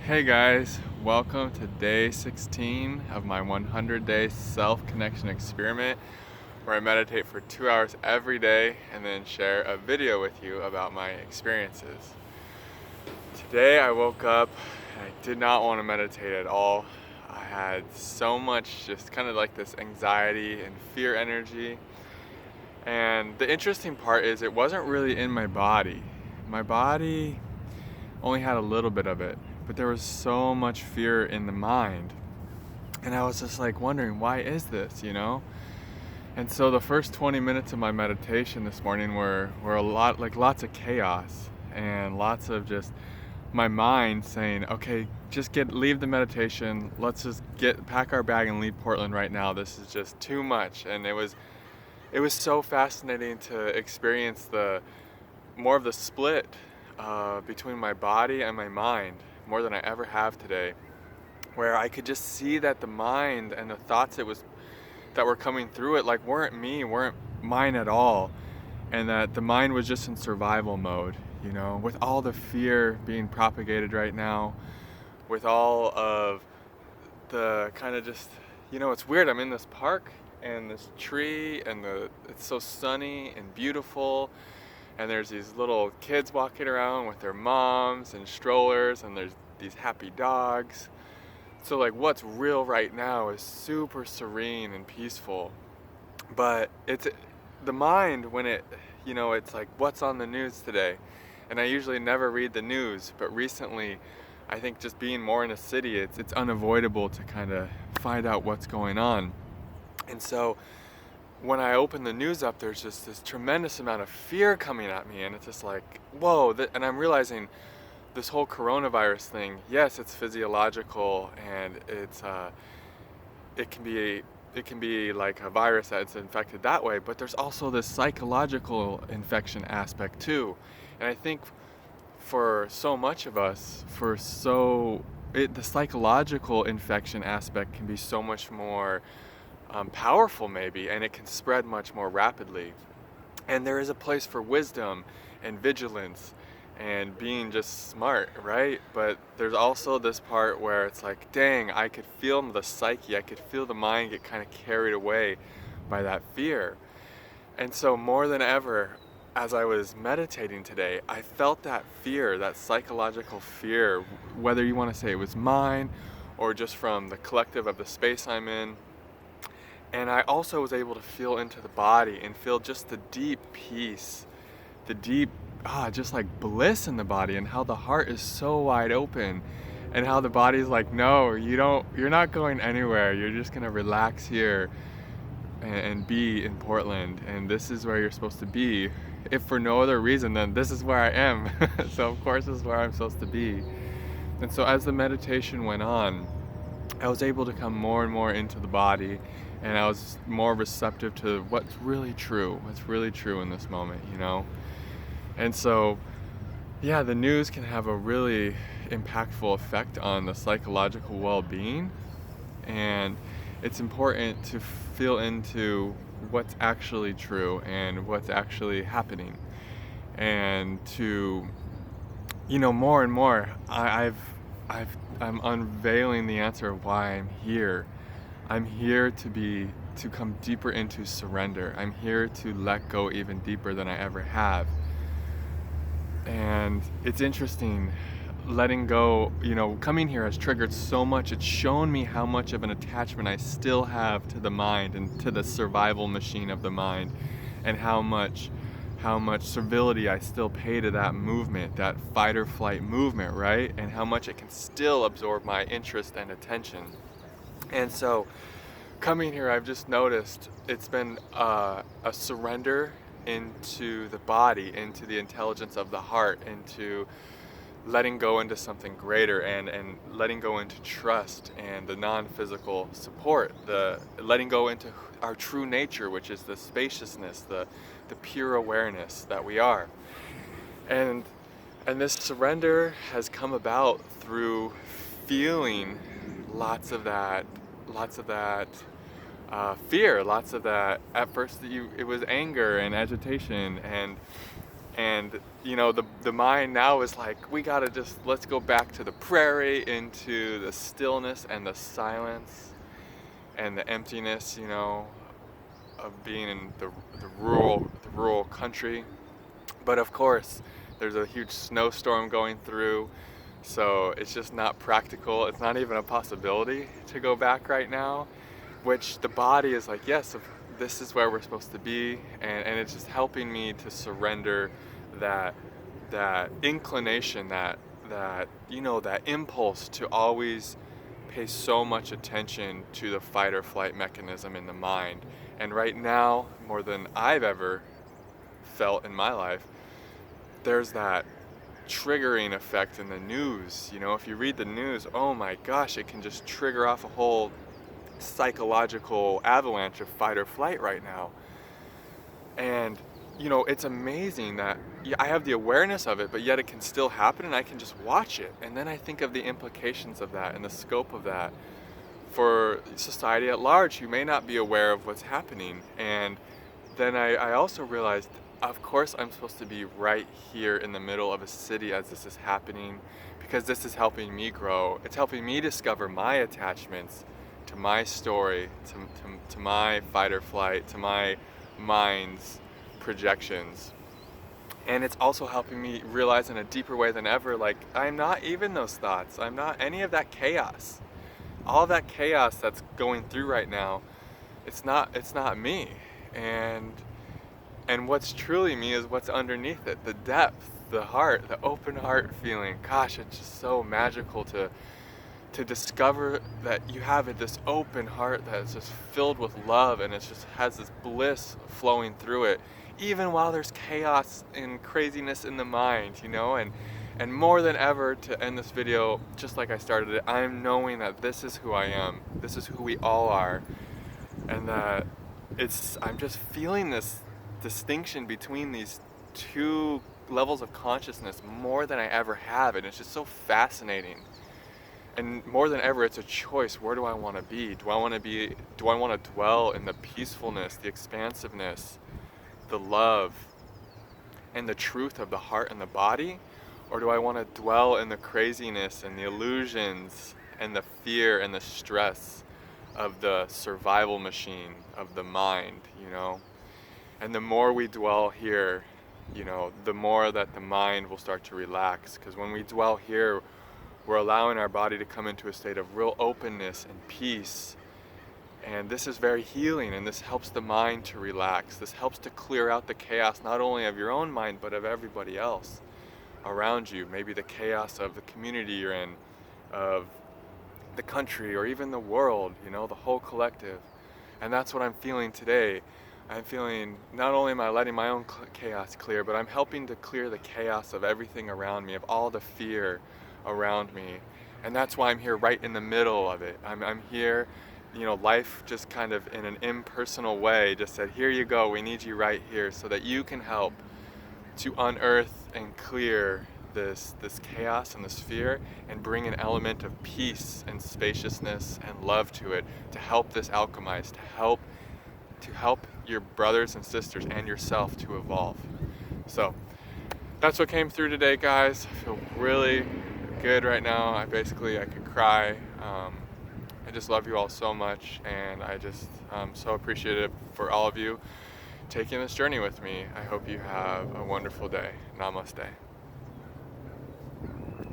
Hey guys, welcome to day 16 of my 100-day self-connection experiment where I meditate for 2 hours every day and then share a video with you about my experiences. Today I woke up and I did not want to meditate at all. I had so much just kind of like this anxiety and fear energy. And the interesting part is it wasn't really in my body. My body only had a little bit of it, but there was so much fear in the mind. And I was just like wondering, why is this? And so the first 20 minutes of my meditation this morning were a lot, like lots of chaos and lots of just my mind saying, okay, just leave the meditation. Let's just pack our bag and leave Portland right now. This is just too much. And it was so fascinating to experience more of the split between my body and my mind, more than I ever have today, where I could just see that the mind and the thoughts that were coming through it weren't mine at all, and that the mind was just in survival mode, with all the fear being propagated right now, with all of the kind of just, it's weird. I'm in this park and this tree and it's so sunny and beautiful, and there's these little kids walking around with their moms and strollers, and there's these happy dogs. So like what's real right now is super serene and peaceful. But it's the mind when it's like, what's on the news today? And I usually never read the news, but recently I think just being more in a city, it's unavoidable to kind of find out what's going on. And so when I open the news up, there's just this tremendous amount of fear coming at me, and it's just like, whoa, and I'm realizing this whole coronavirus thing, yes, it's physiological, and it can be like a virus that's infected that way, but there's also this psychological infection aspect too. And I think for so much of us, the psychological infection aspect can be so much more powerful maybe, and it can spread much more rapidly. And there is a place for wisdom and vigilance and being just smart, right? But there's also this part where it's like, dang, I could feel the psyche, I could feel the mind get kind of carried away by that fear. And so more than ever, as I was meditating today, I felt that fear, that psychological fear, whether you want to say it was mine or just from the collective of the space I'm in. And I also was able to feel into the body and feel just the deep peace, the deep, just like bliss in the body, and how the heart is so wide open, and how the body's like, no, you're not going anywhere. You're just gonna relax here and be in Portland, and this is where you're supposed to be. If for no other reason, then this is where I am. So of course this is where I'm supposed to be. And so as the meditation went on, I was able to come more and more into the body, and I was more receptive to what's really true in this moment, And so, yeah, the news can have a really impactful effect on the psychological well-being, and it's important to feel into what's actually true and what's actually happening, and to, more and more, I'm unveiling the answer of why I'm here. I'm here to come deeper into surrender. I'm here to let go even deeper than I ever have. And it's interesting, letting go, coming here has triggered so much. It's shown me how much of an attachment I still have to the mind and to the survival machine of the mind, and how much servility I still pay to that movement, that fight or flight movement, right? And how much it can still absorb my interest and attention. And so coming here, I've just noticed it's been a surrender into the body, into the intelligence of the heart, into letting go into something greater, and letting go into trust and the non-physical support, the letting go into our true nature, which is the spaciousness, the pure awareness that we are. And this surrender has come about through feeling lots of that fear, lots of that. At first it was anger and agitation, and And the mind now is like, we gotta let's go back to the prairie, into the stillness and the silence and the emptiness, of being in the rural country. But of course, there's a huge snowstorm going through, so it's just not practical. It's not even a possibility to go back right now, which the body is like, yes, this is where we're supposed to be, and it's just helping me to surrender that inclination, that impulse to always pay so much attention to the fight or flight mechanism in the mind. And right now, more than I've ever felt in my life, there's that triggering effect in the news. If you read the news, oh my gosh, it can just trigger off a whole psychological avalanche of fight or flight right now. And it's amazing that I have the awareness of it, but yet it can still happen, and I can just watch it. And then I think of the implications of that and the scope of that for society at large, who may not be aware of what's happening. And then I also realized, of course, I'm supposed to be right here in the middle of a city as this is happening, because this is helping me grow. It's helping me discover my attachments to my story, to my fight or flight, to my mind's projections. And it's also helping me realize in a deeper way than ever, like, I'm not even those thoughts. I'm not any of that chaos. All that chaos that's going through right now, it's not me. And what's truly me is what's underneath it, the depth, the heart, the open heart feeling. Gosh, it's just so magical to discover that you have this open heart that is just filled with love, and it just has this bliss flowing through it, even while there's chaos and craziness in the mind, and more than ever, to end this video just like I started it, I'm knowing that this is who I am, this is who we all are, and that I'm just feeling this distinction between these two levels of consciousness more than I ever have, and it's just so fascinating. And more than ever, it's a choice. Where do I want to be? Do I want to dwell in the peacefulness, the expansiveness, the love, and the truth of the heart and the body? Or do I want to dwell in the craziness and the illusions and the fear and the stress of the survival machine of the mind, And the more we dwell here, the more that the mind will start to relax. Because when we dwell here, we're allowing our body to come into a state of real openness and peace. And this is very healing, and this helps the mind to relax. This helps to clear out the chaos, not only of your own mind, but of everybody else around you. Maybe the chaos of the community you're in, of the country, or even the world, the whole collective. And that's what I'm feeling today. I'm feeling, not only am I letting my own chaos clear, but I'm helping to clear the chaos of everything around me, of all the fear around me. And that's why I'm here right in the middle of it. I'm here, life just kind of in an impersonal way just said, here you go, we need you right here, so that you can help to unearth and clear this chaos and this fear, and bring an element of peace and spaciousness and love to it, to help this alchemize, to help your brothers and sisters and yourself to evolve. So that's what came through today, guys. I feel really good right now. I could cry. I just love you all so much, and I'm so appreciative for all of you taking this journey with me. I hope you have a wonderful day. Namaste.